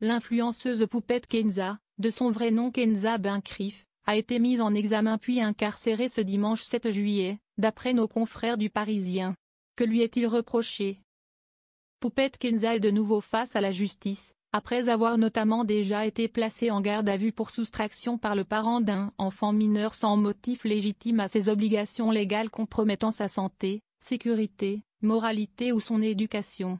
l'influenceuse Poupette Kenza, de son vrai nom Kenza Benkrif, a été mise en examen puis incarcérée ce dimanche 7 juillet, d'après nos confrères du Parisien. Que lui est-il reproché? Poupette Kenza est de nouveau face à la justice, après avoir notamment déjà été placée en garde à vue pour soustraction par le parent d'un enfant mineur sans motif légitime à ses obligations légales compromettant sa santé, sécurité, moralité ou son éducation.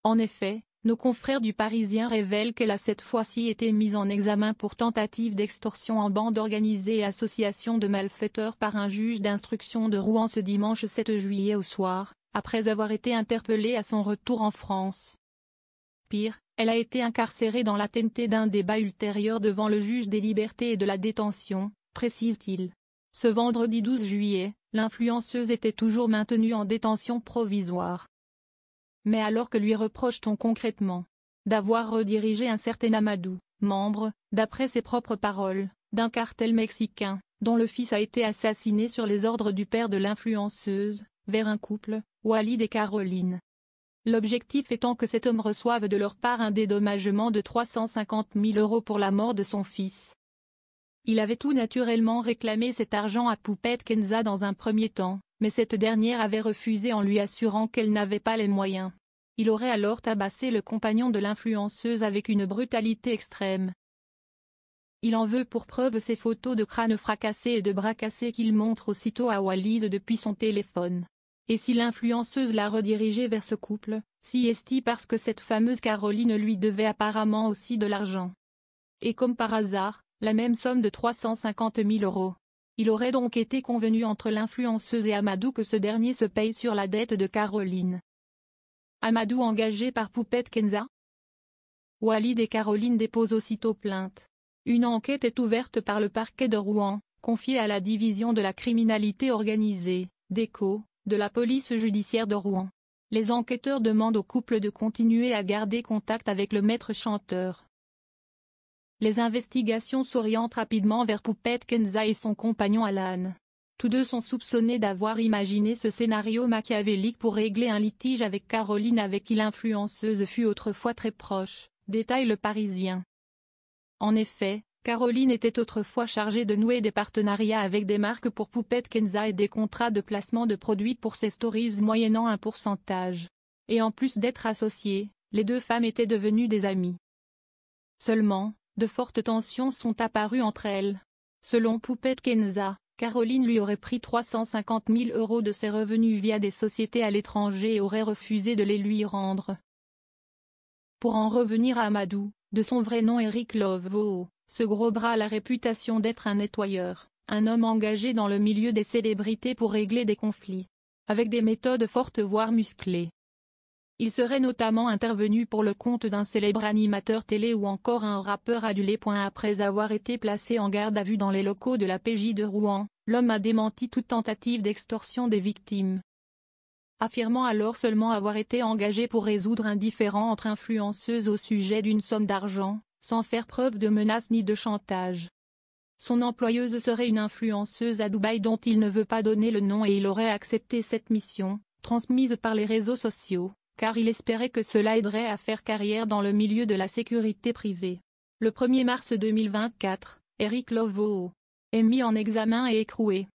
En effet, nos confrères du Parisien révèlent qu'elle a cette fois-ci été mise en examen pour tentative d'extorsion en bande organisée et association de malfaiteurs par un juge d'instruction de Rouen ce dimanche 7 juillet au soir, après avoir été interpellée à son retour en France. Pire, elle a été incarcérée dans l'attente d'un débat ultérieur devant le juge des libertés et de la détention, précise-t-il. Ce vendredi 12 juillet, l'influenceuse était toujours maintenue en détention provisoire. Mais alors que lui reproche-t-on concrètement? D'avoir redirigé un certain Amadou, membre, d'après ses propres paroles, d'un cartel mexicain, dont le fils a été assassiné sur les ordres du père de l'influenceuse, vers un couple, Walid et Caroline. L'objectif étant que cet homme reçoive de leur part un dédommagement de 350 000 € pour la mort de son fils. Il avait tout naturellement réclamé cet argent à Poupette Kenza dans un premier temps, mais cette dernière avait refusé en lui assurant qu'elle n'avait pas les moyens. Il aurait alors tabassé le compagnon de l'influenceuse avec une brutalité extrême. Il en veut pour preuve ces photos de crâne fracassé et de bras cassés qu'il montre aussitôt à Walid depuis son téléphone. Et si l'influenceuse l'a redirigé vers ce couple, si est-il parce que cette fameuse Caroline lui devait apparemment aussi de l'argent. Et comme par hasard, la même somme de 350 000 €. Il aurait donc été convenu entre l'influenceuse et Amadou que ce dernier se paye sur la dette de Caroline. Amadou engagé par Poupette Kenza? Walid et Caroline déposent aussitôt plainte. Une enquête est ouverte par le parquet de Rouen, confiée à la division de la criminalité organisée, DECO, de la police judiciaire de Rouen. Les enquêteurs demandent au couple de continuer à garder contact avec le maître chanteur. Les investigations s'orientent rapidement vers Poupette Kenza et son compagnon Alan. Tous deux sont soupçonnés d'avoir imaginé ce scénario machiavélique pour régler un litige avec Caroline avec qui l'influenceuse fut autrefois très proche, détaille le Parisien. En effet, Caroline était autrefois chargée de nouer des partenariats avec des marques pour Poupette Kenza et des contrats de placement de produits pour ses stories moyennant un pourcentage. Et en plus d'être associées, les deux femmes étaient devenues des amies. Seulement, de fortes tensions sont apparues entre elles. Selon Poupette Kenza, Caroline lui aurait pris 350 000 € de ses revenus via des sociétés à l'étranger et aurait refusé de les lui rendre. Pour en revenir à Amadou, de son vrai nom Eric Lovoo, ce gros bras a la réputation d'être un nettoyeur, un homme engagé dans le milieu des célébrités pour régler des conflits. Avec des méthodes fortes voire musclées. Il serait notamment intervenu pour le compte d'un célèbre animateur télé ou encore un rappeur adulé. Après avoir été placé en garde à vue dans les locaux de la PJ de Rouen, l'homme a démenti toute tentative d'extorsion des victimes. Affirmant alors seulement avoir été engagé pour résoudre un différend entre influenceuses au sujet d'une somme d'argent, sans faire preuve de menace ni de chantage. Son employeuse serait une influenceuse à Dubaï dont il ne veut pas donner le nom et il aurait accepté cette mission, transmise par les réseaux sociaux, car il espérait que cela aiderait à faire carrière dans le milieu de la sécurité privée. Le 1er mars 2024, Eric Lovoo est mis en examen et écroué.